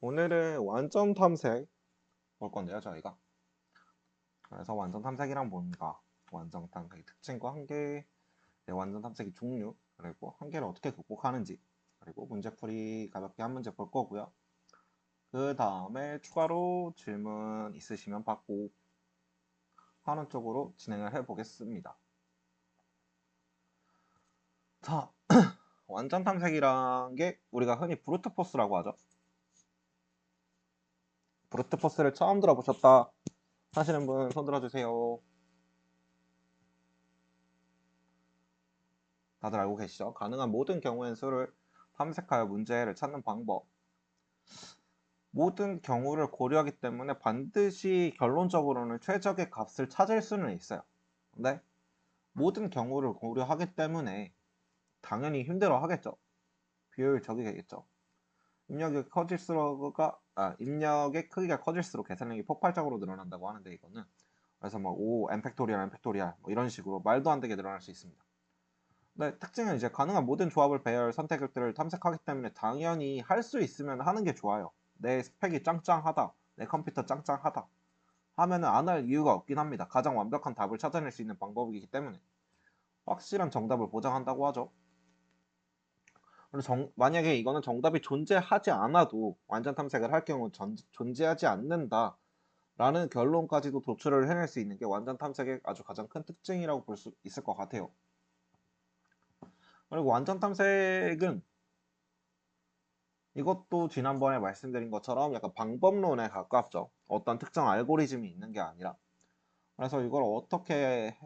오늘은 완전 탐색 볼 건데요, 저희가. 그래서 완전 탐색이란 뭔가, 완전 탐색의 특징과 한계, 완전 탐색의 종류, 그리고 한계를 어떻게 극복하는지, 그리고 문제풀이 가볍게 한 문제 볼 거고요. 그 다음에 추가로 질문 있으시면 받고 하는 쪽으로 진행을 해보겠습니다. 자, 완전 탐색이란 게 우리가 흔히 브루트포스라고 하죠. 브루트포스를 처음 들어보셨다 하시는 분 손 들어주세요. 다들 알고 계시죠? 가능한 모든 경우의 수를 탐색하여 문제를 찾는 방법. 모든 경우를 고려하기 때문에 반드시 결론적으로는 최적의 값을 찾을 수는 있어요. 근데 모든 경우를 고려하기 때문에 당연히 힘들어 하겠죠. 비효율적이 되겠죠. 입력의 크기가 커질수록 계산량이 폭발적으로 늘어난다고 하는데 이거는 그래서 뭐 n 팩토리얼 뭐 이런 식으로 말도 안 되게 늘어날 수 있습니다. 네, 특징은 이제 가능한 모든 조합을 배열 선택들을 탐색하기 때문에 당연히 할 수 있으면 하는 게 좋아요. 내 스펙이 짱짱하다, 내 컴퓨터 짱짱하다 하면은 안 할 이유가 없긴 합니다. 가장 완벽한 답을 찾아낼 수 있는 방법이기 때문에 확실한 정답을 보장한다고 하죠. 그리고 만약에 이거는 정답이 존재하지 않아도 완전 탐색을 할 경우 존재하지 않는다 라는 결론까지도 도출을 해낼 수 있는 게 완전 탐색의 아주 가장 큰 특징이라고 볼 수 있을 것 같아요. 그리고 완전 탐색은 이것도 지난번에 말씀드린 것처럼 약간 방법론에 가깝죠. 어떤 특정 알고리즘이 있는 게 아니라. 그래서 이걸 어떻게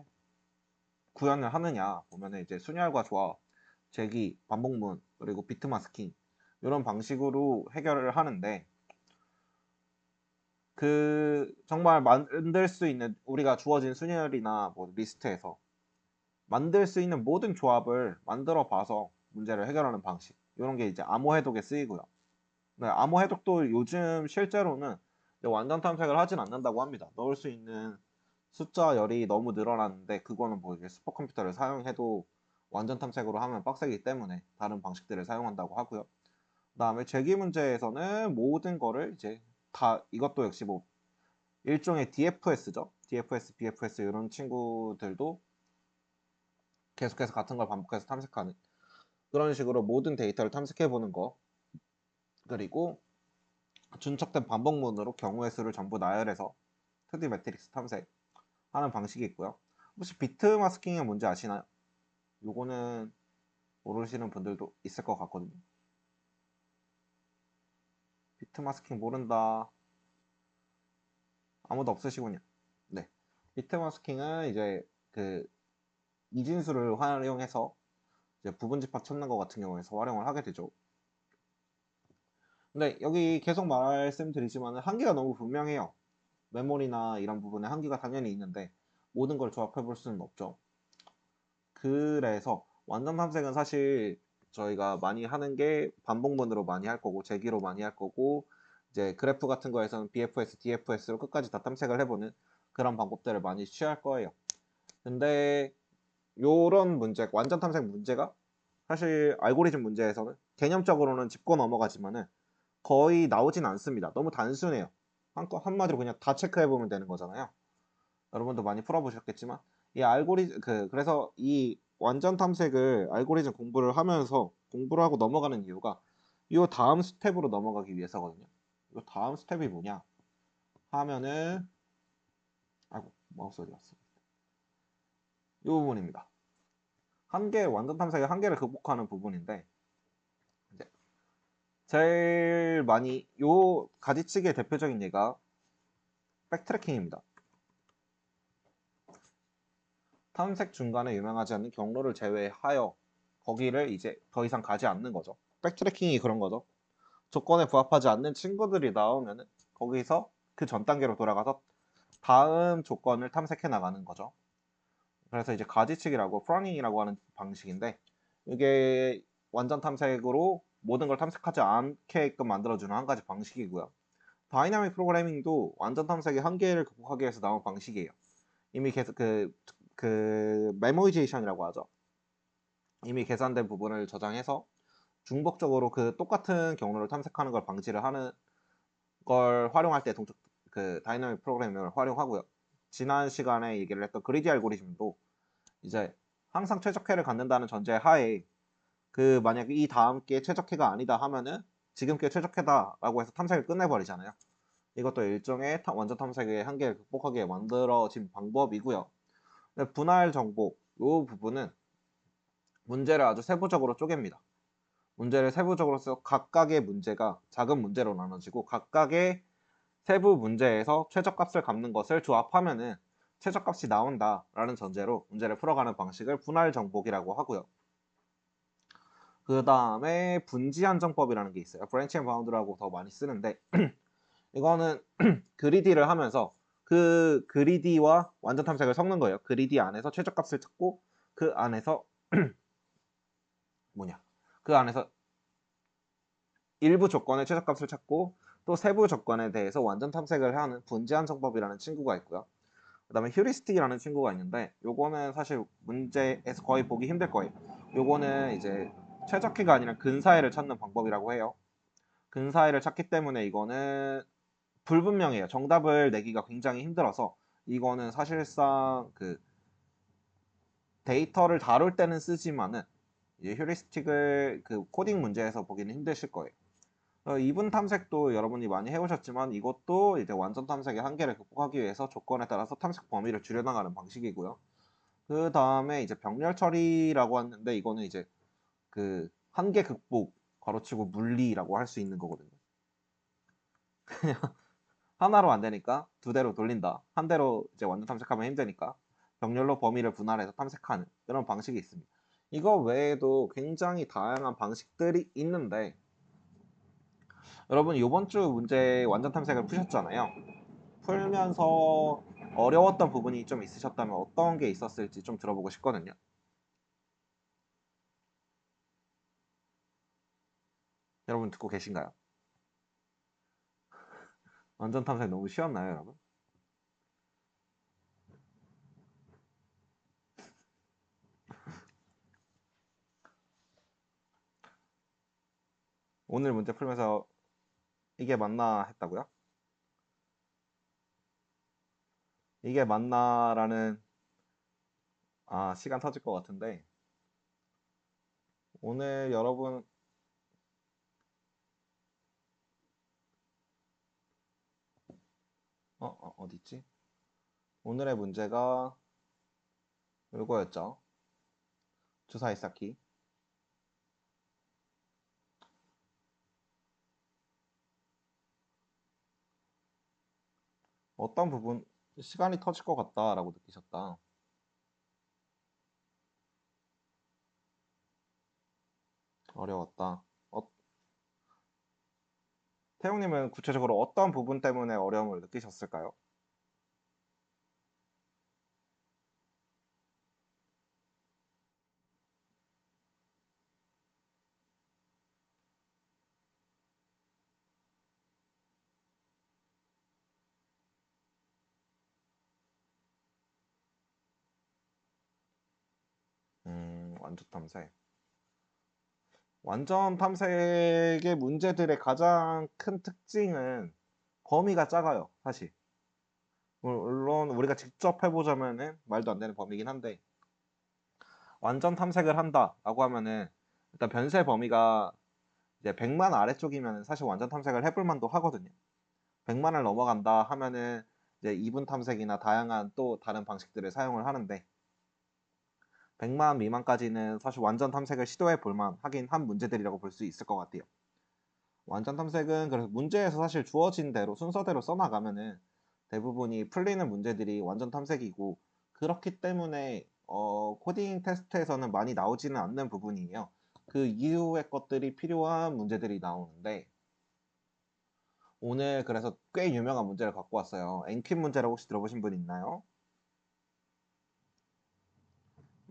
구현을 하느냐 보면은 이제 순열과 조합, 제기, 반복문, 그리고 비트 마스킹 이런 방식으로 해결을 하는데 그 정말 만들 수 있는 우리가 주어진 순열이나 뭐 리스트에서 만들 수 있는 모든 조합을 만들어 봐서 문제를 해결하는 방식 이런 게 이제 암호 해독에 쓰이고요. 네, 암호 해독도 요즘 실제로는 완전 탐색을 하진 않는다고 합니다. 넣을 수 있는 숫자 열이 너무 늘어났는데 그거는 뭐 이제 슈퍼컴퓨터를 사용해도 완전 탐색으로 하면 빡세기 때문에 다른 방식들을 사용한다고 하고요. 그다음에 재기 문제에서는 모든 거를 이제 다 이것도 역시 뭐 일종의 DFS죠. DFS, BFS 이런 친구들도 계속해서 같은 걸 반복해서 탐색하는 그런 식으로 모든 데이터를 탐색해 보는 거. 그리고 준척된 반복문으로 경우의 수를 전부 나열해서 2D 매트릭스 탐색하는 방식이 있고요. 혹시 비트 마스킹이 뭔지 아시나요? 요거는 모르시는 분들도 있을 것 같거든요. 비트 마스킹 모른다. 아무도 없으시군요. 네. 비트 마스킹은 이제 그 이진수를 활용해서 이제 부분 집합 찾는 것 같은 경우에서 활용을 하게 되죠. 근데 여기 계속 말씀드리지만 한계가 너무 분명해요. 메모리나 이런 부분에 한계가 당연히 있는데 모든 걸 조합해 볼 수는 없죠. 그래서 완전 탐색은 사실 저희가 많이 하는 게 반복문으로 많이 할 거고 재기로 많이 할 거고 이제 그래프 같은 거에서는 BFS, DFS로 끝까지 다 탐색을 해보는 그런 방법들을 많이 취할 거예요. 근데 요런 문제, 완전 탐색 문제가 사실 알고리즘 문제에서는 개념적으로는 짚고 넘어가지만은 거의 나오진 않습니다. 너무 단순해요. 한마디로 그냥 다 체크해보면 되는 거잖아요. 여러분도 많이 풀어보셨겠지만 이 그래서 이 완전 탐색을 알고리즘 공부를 하면서 공부를 하고 넘어가는 이유가 이 다음 스텝으로 넘어가기 위해서거든요. 이 다음 스텝이 뭐냐 하면은 아이고 마우스 어디 갔어? 이 부분입니다. 완전 탐색의 한계를 극복하는 부분인데 이제 제일 많이 요 가지치기의 대표적인 예가 백트래킹입니다. 탐색 중간에 유명하지 않는 경로를 제외하여 거기를 이제 더 이상 가지 않는 거죠. 백트래킹이 그런 거죠. 조건에 부합하지 않는 친구들이 나오면 거기서 그 전 단계로 돌아가서 다음 조건을 탐색해 나가는 거죠. 그래서 이제 가지치기라고 프로닝이라고 하는 방식인데 이게 완전 탐색으로 모든 걸 탐색하지 않게끔 만들어주는 한 가지 방식이고요. 다이나믹 프로그래밍도 완전 탐색의 한계를 극복하기 위해서 나온 방식이에요. 이미 계속 그 메모이제이션이라고 하죠. 이미 계산된 부분을 저장해서 중복적으로 그 똑같은 경로를 탐색하는 걸 방지를 하는 걸 활용할 때 동적 그 다이나믹 프로그래밍을 활용하고요. 지난 시간에 얘기를 했던 그리디 알고리즘도 이제 항상 최적해를 갖는다는 전제 하에 그 만약에 이 다음 게 최적해가 아니다 하면은 지금 게 최적해다라고 해서 탐색을 끝내버리잖아요. 이것도 일종의 완전 탐색의 한계를 극복하기 위해 만들어진 방법이고요. 근데 분할 정복 이 부분은 문제를 아주 세부적으로 쪼갭니다. 문제를 세부적으로 써 각각의 문제가 작은 문제로 나눠지고 각각의 세부 문제에서 최저값을 갚는 것을 조합하면은 최저값이 나온다라는 전제로 문제를 풀어가는 방식을 분할 정복이라고 하고요. 그 다음에 분지 한정법이라는 게 있어요. 브랜치 앤 바운드라고 더 많이 쓰는데 이거는 그리디를 하면서 그 그리디와 완전 탐색을 섞는 거예요. 그리디 안에서 최저값을 찾고 그 안에서 그 안에서 일부 조건의 최저값을 찾고 또 세부 조건에 대해서 완전 탐색을 하는 분지 한정법이라는 친구가 있고요. 그 다음에 휴리스틱이라는 친구가 있는데 요거는 사실 문제에서 거의 보기 힘들 거예요. 요거는 이제 최적희가 아니라 근사해를 찾는 방법이라고 해요. 근사해를 찾기 때문에 이거는 불분명해요. 정답을 내기가 굉장히 힘들어서 이거는 사실상 그 데이터를 다룰 때는 쓰지만은 이제 휴리스틱을 그 코딩 문제에서 보기는 힘드실 거예요. 이분 탐색도 여러분이 많이 해오셨지만 이것도 이제 완전 탐색의 한계를 극복하기 위해서 조건에 따라서 탐색 범위를 줄여나가는 방식이고요. 그 다음에 이제 병렬 처리라고 하는데 이거는 이제 그 한계 극복 가로치고 물리라고 할 수 있는 거거든요. 하나로 안 되니까 두 대로 돌린다. 한 대로 이제 완전 탐색하면 힘드니까 병렬로 범위를 분할해서 탐색하는 그런 방식이 있습니다. 이거 외에도 굉장히 다양한 방식들이 있는데 여러분 이번 주 문제 완전 탐색을 푸셨잖아요. 풀면서 어려웠던 부분이 좀 있으셨다면 어떤 게 있었을지 좀 들어보고 싶거든요. 여러분 듣고 계신가요? 완전 탐색 너무 쉬웠나요, 여러분? 오늘 문제 풀면서 이게 맞나 했다고요? 이게 맞나라는 시간 터질 것 같은데 오늘 여러분 어디 있지? 오늘의 문제가 이거였죠. 주사위 쌓기. 어떤 부분 시간이 터질 것 같다라고 느끼셨다. 어려웠다. 태용님은 구체적으로 어떤 부분 때문에 어려움을 느끼셨을까요? 완전 탐색. 완전 탐색의 문제들의 가장 큰 특징은 범위가 작아요, 사실. 물론 우리가 직접 해보자면은 말도 안 되는 범위긴 한데 완전 탐색을 한다라고 하면은 일단 변수의 범위가 이제 100만 아래쪽이면 사실 완전 탐색을 해볼 만도 하거든요. 100만을 넘어간다 하면은 이제 이분 탐색이나 다양한 또 다른 방식들을 사용을 하는데 100만 미만까지는 사실 완전 탐색을 시도해 볼만 하긴 한 문제들이라고 볼 수 있을 것 같아요. 완전 탐색은 그래서 문제에서 사실 주어진 대로 순서대로 써나가면은 대부분이 풀리는 문제들이 완전 탐색이고 그렇기 때문에 코딩 테스트에서는 많이 나오지는 않는 부분이에요. 그 이후의 것들이 필요한 문제들이 나오는데 오늘 그래서 꽤 유명한 문제를 갖고 왔어요. 앵퀸 문제라고 혹시 들어보신 분 있나요?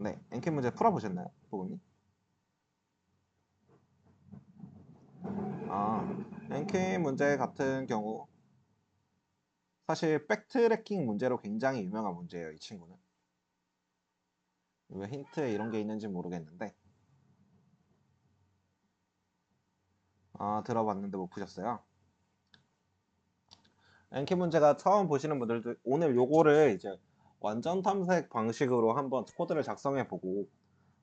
네, 앵퀸 문제 풀어보셨나요, 부모님? 앵퀸 문제 같은 경우 사실 백트래킹 문제로 굉장히 유명한 문제예요, 이 친구는. 왜 힌트에 이런 게 있는지 모르겠는데 들어봤는데 못 푸셨어요? 랭킹 문제가 처음 보시는 분들도 오늘 요거를 이제 완전 탐색 방식으로 한번 코드를 작성해 보고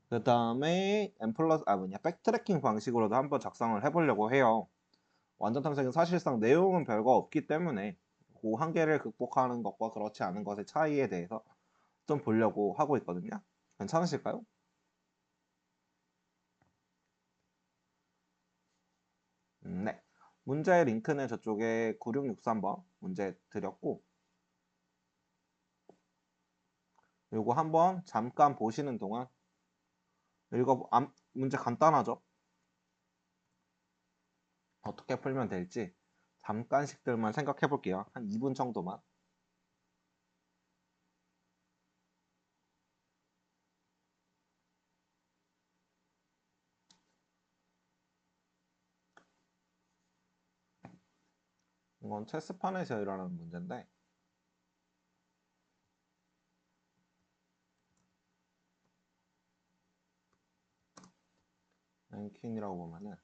그 다음에 n 플러스 백트래킹 방식으로도 한번 작성을 해보려고 해요. 완전 탐색은 사실상 내용은 별거 없기 때문에 그 한계를 극복하는 것과 그렇지 않은 것의 차이에 대해서 좀 보려고 하고 있거든요. 괜찮으실까요? 네. 문제의 링크는 저쪽에 9663번 문제 드렸고 요거 한번 잠깐 보시는 동안 문제 간단하죠? 어떻게 풀면 될지 잠깐씩들만 생각해 볼게요. 한 2분 정도만. 이건 체스판에서 일어나는 문제인데 랭퀸이라고 보면은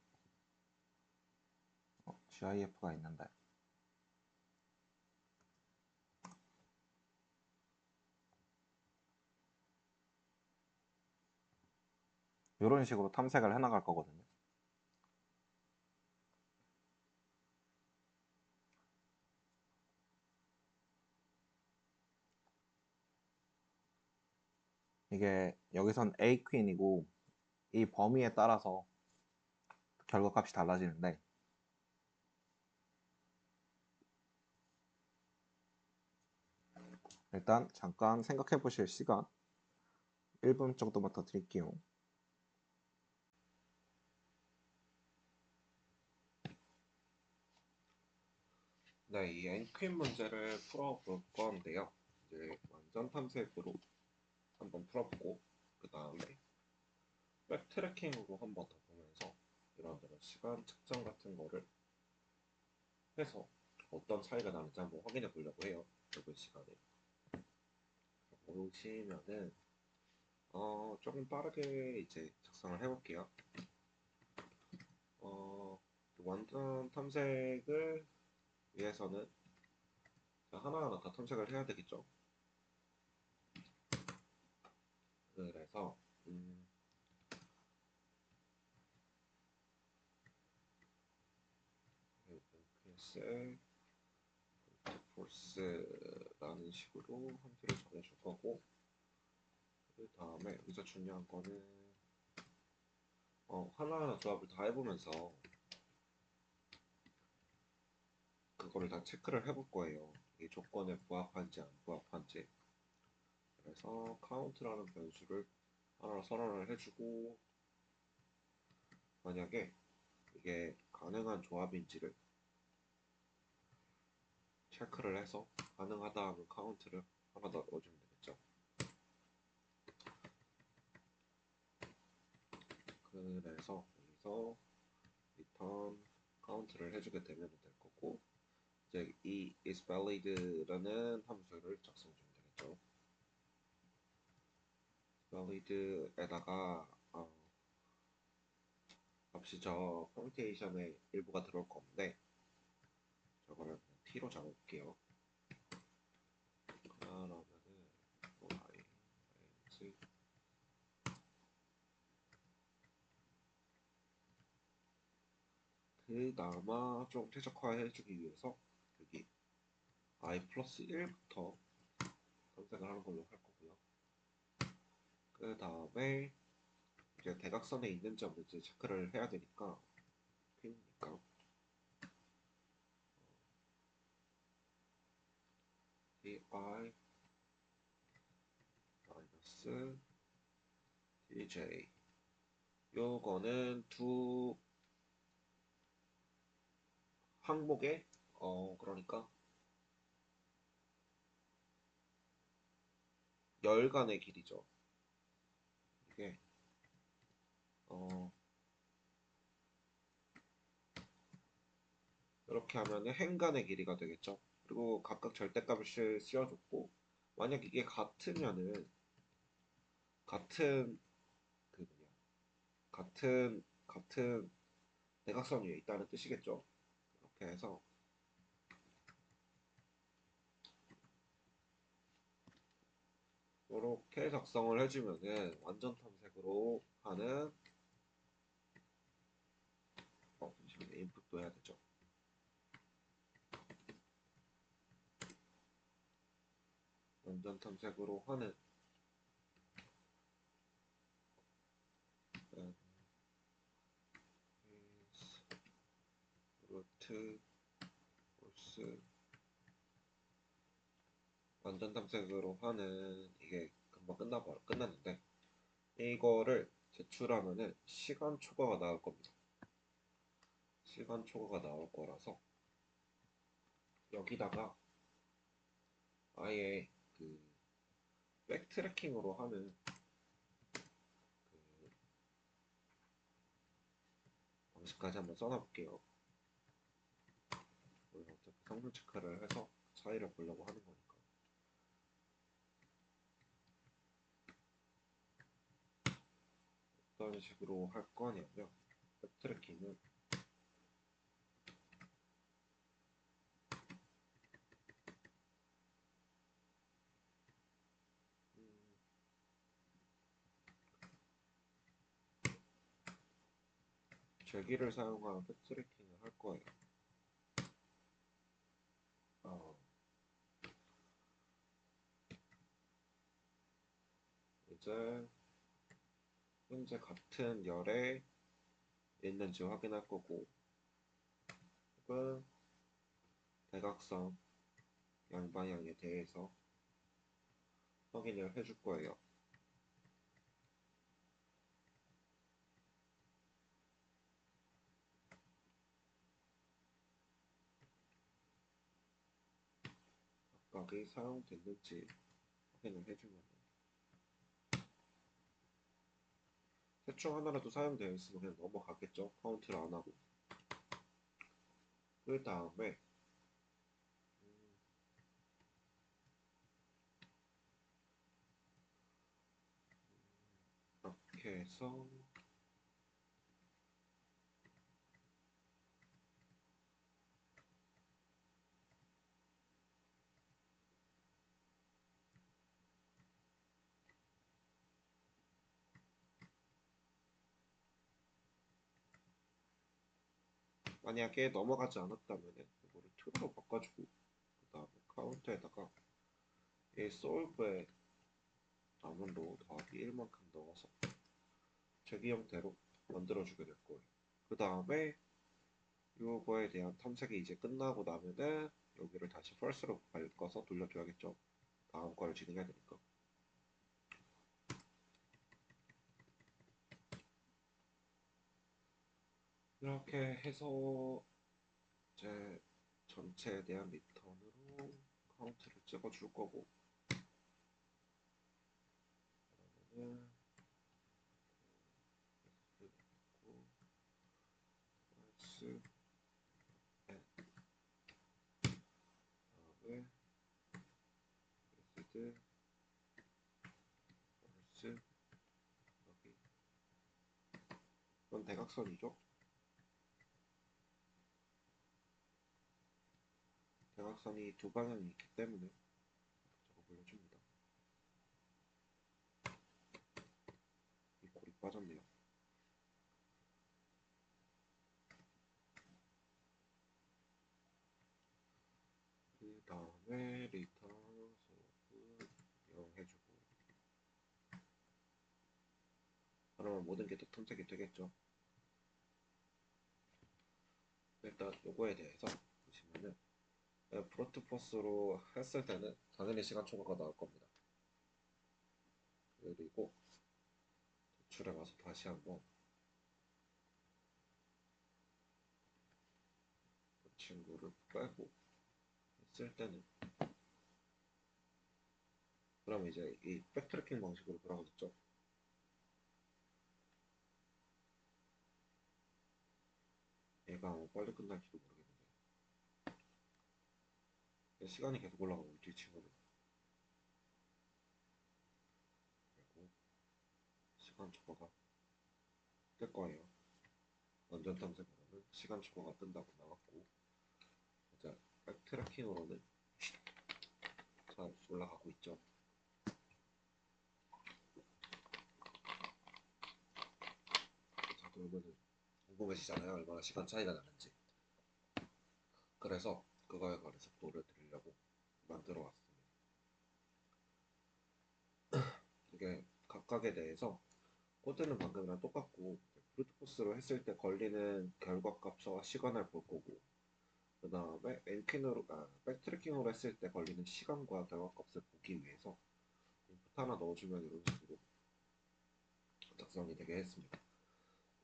GIF가 있는데 이런 식으로 탐색을 해나갈 거거든요. 이게 여기선 A 퀸이고 이 범위에 따라서 결과값이 달라지는데 일단 잠깐 생각해 보실 시간 1분 정도만 더 드릴게요. 네, 이 N퀸 문제를 풀어볼 건데요. 이제 완전 탐색으로 한번 풀어보고 그 다음에 백트래킹으로 한번 더 보면서 이런 시간 측정 같은 거를 해서 어떤 차이가 나는지 한번 확인해 보려고 해요. 이번 시간에 보시면은 조금 빠르게 이제 작성을 해볼게요. 완전 탐색을 위해서는 하나하나 다 탐색을 해야 되겠죠. 그래서 ps force라는 식으로 함수를 정해줄 거고 그 다음에 여기서 중요한 거는 하나하나 조합을 다 해보면서 그거를 다 체크를 해볼 거예요. 이 조건에 부합한지 안 부합한지. 그래서 count라는 변수를 하나 선언을 해주고 만약에 이게 가능한 조합인지를 체크를 해서 가능하다 하면 count를 하나 더 넣어주면 되겠죠. 그래서 여기서 return count를 해주게 되면 될 거고 이제 이 is valid라는 함수를 작성 주면 되겠죠. valid에다가 값이 저 펑테이션의 일부가 들어올 건데 저거를 t로 잡아볼게요. 그러면은 y 그나마 좀 최적화해주기 위해서 여기 i 플러스 1부터 선택을 하는 걸로 할 거고요. 그 다음에 이제 대각선에 있는지 없는지 체크를 해야 되니까 퀸이니까 di 마이너스 dj 요거는 두 항목의 그러니까 열간의 길이죠. 이게 이렇게 하면 행간의 길이가 되겠죠. 그리고 각각 절대값을 씌워줬고 만약 이게 같은 그 뭐냐 같은 대각선 위에 있다는 뜻이겠죠. 이렇게 해서 이렇게 작성을 해주면은 완전 탐색으로 하는 잠시만요. 인풋도 해야 되죠. 완전 탐색으로 하는 루트 폴스 완전 탐색으로 하는 이게 금방 끝났는데 이거를 제출하면은 시간 초과가 나올 겁니다. 시간 초과가 나올 거라서 여기다가 아예 그 백트래킹으로 하는 그 방식까지 한번 써놔볼게요. 우리가 어차피 성능 체크를 해서 차이를 보려고 하는 거니까. 어떤 식으로 할 거냐면 백트래킹은 제기를 사용한 백트래킹을 할 거예요. 이제 현재 같은 열에 있는지 확인할 거고, 혹은 대각선 양방향에 대해서 확인을 해줄 거예요. 각각이 사용됐는지 확인을 해주면 대충 하나라도 사용되어 있으면 그냥 넘어가겠죠. 카운트를 안 하고. 그 다음에 이렇게 해서 만약에 넘어가지 않았다면 이거를 true로 바꿔주고 그 다음에 카운트에다가 이 solve에 남은로 더하기 1만큼 넣어서 제기 형태로 만들어주게 될 거예요. 그 다음에 이거에 대한 탐색이 이제 끝나고 나면은 여기를 다시 false로 바꿔서 돌려줘야겠죠. 다음 거를 진행해야 되니까. 이렇게 해서 이제 전체에 대한 리턴으로 카운트를 찍어줄 거고, 그러면은 false 다음에 is false 여기 이건 대각선이죠. 대각선이 두 방향이 있기 때문에 저거 불러줍니다. 이 골이 빠졌네요. 그 다음에 return solve 0 해주고, 그러면 모든 게 또 탐색이 되겠죠. 일단 요거에 대해서 보시면은 브루트포스로 했을 때는 당연히 시간 초과가 나올 겁니다. 그리고 제출해 가서 다시 한번 그 친구를 빼고 했을 때는, 그러면 이제 이 백트래킹 방식으로 돌아가겠죠. 얘가 빨리 끝날지도 모르겠는데 시간이 계속 올라가고 있죠, 이 친구는. 그리고 시간 초과가 뜰 거예요. 완전 탐색으로는 시간 초과가 뜬다고 나왔고, 이제 백트래킹으로는 잘 올라가고 있죠. 그러면은 궁금해지잖아요. 얼마나 시간 차이가 나는지. 그래서 그거에 관해 속도를 드리려고 만들어 왔습니다. 이게 각각에 대해서 코드는 방금이랑 똑같고 브루트포스로 했을 때 걸리는 결과값과 시간을 볼 거고 그 다음에 백트래킹으로 했을 때 걸리는 시간과 결과값을 보기 위해서 인풋 하나 넣어주면 이런 식으로 작성이 되게 했습니다.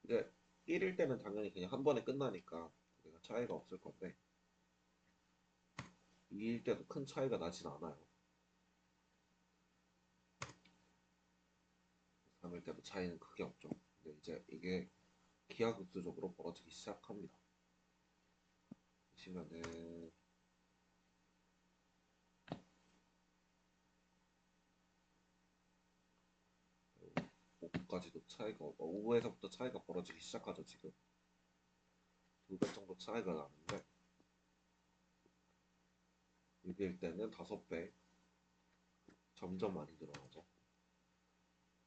이제 1일 때는 당연히 그냥 한 번에 끝나니까 우리가 차이가 없을 건데 2일 때도 큰 차이가 나진 않아요. 3일 때도 차이는 크게 없죠. 근데 이제 이게 기하급수적으로 벌어지기 시작합니다. 보시면은 오후까지도 차이가 오후에서부터 차이가 벌어지기 시작하죠. 지금 2배 정도 차이가 나는데 6일 때는 5배 점점 많이 늘어나죠.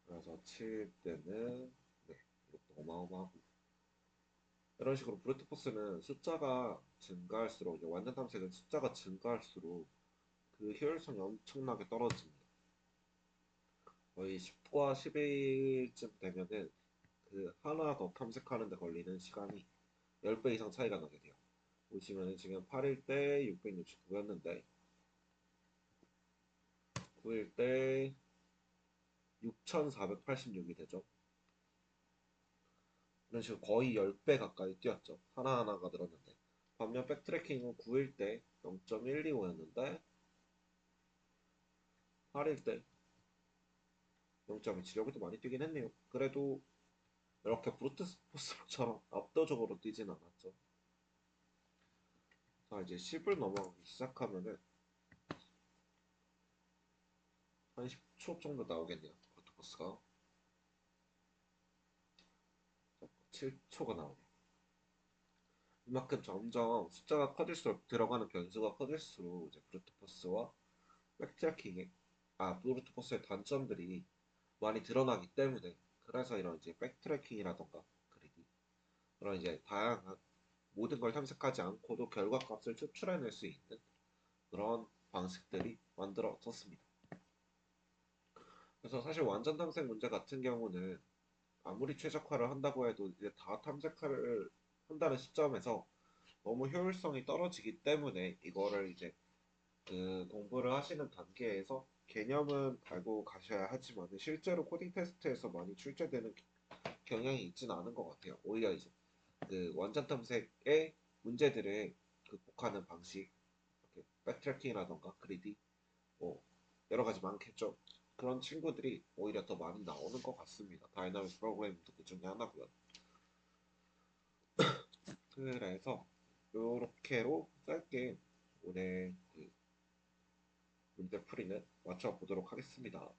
그래서 7일 때는 네, 이것도 어마어마하고 이런 식으로 브루트포스는 숫자가 증가할수록 이제 완전 탐색은 숫자가 증가할수록 그 효율성이 엄청나게 떨어집니다. 거의 10과 11쯤 되면은 그 하나 더 탐색하는데 걸리는 시간이 10배 이상 차이가 나게 돼요. 보시면은 지금 8일 때 669였는데 9일 때 6486이 되죠. 이런 식으로 거의 10배 가까이 뛰었죠. 하나하나가 늘었는데. 반면 백트래킹 후 9일 때 0.125였는데 8일 때 0.27. 여기도 많이 뛰긴 했네요. 그래도 이렇게 브루트 포스처럼 압도적으로 뛰진 않았죠. 자, 이제 10을 넘어가기 시작하면은 한 10초 정도 나오겠네요. 브루트 포스가 7초가 나오네요. 이만큼 점점 숫자가 커질수록 들어가는 변수가 커질수록 이제 브루트 포스와 백트래킹의 브루트 포스의 단점들이 많이 드러나기 때문에 그래서 이런 이제 백트래킹이라던가 그리기 그런 이제 다양한 모든 걸 탐색하지 않고도 결과값을 추출해낼 수 있는 그런 방식들이 만들어졌습니다. 그래서 사실 완전 탐색 문제 같은 경우는 아무리 최적화를 한다고 해도 이제 다 탐색을 한다는 시점에서 너무 효율성이 떨어지기 때문에 이거를 이제 그 공부를 하시는 단계에서 개념은 알고 가셔야 하지만 실제로 코딩 테스트에서 많이 출제되는 경향이 있지는 않은 것 같아요. 오히려 이제 그 원전 탐색의 문제들을 극복하는 방식, 이렇게 백트래킹이라던가 그리디, 뭐 여러 가지 많겠죠. 그런 친구들이 오히려 더 많이 나오는 것 같습니다. 다이나믹 프로그래밍도 그 중에 하나고요. 그래서 요렇게로 짧게 오늘 그 문제 풀이는 맞춰보도록 하겠습니다.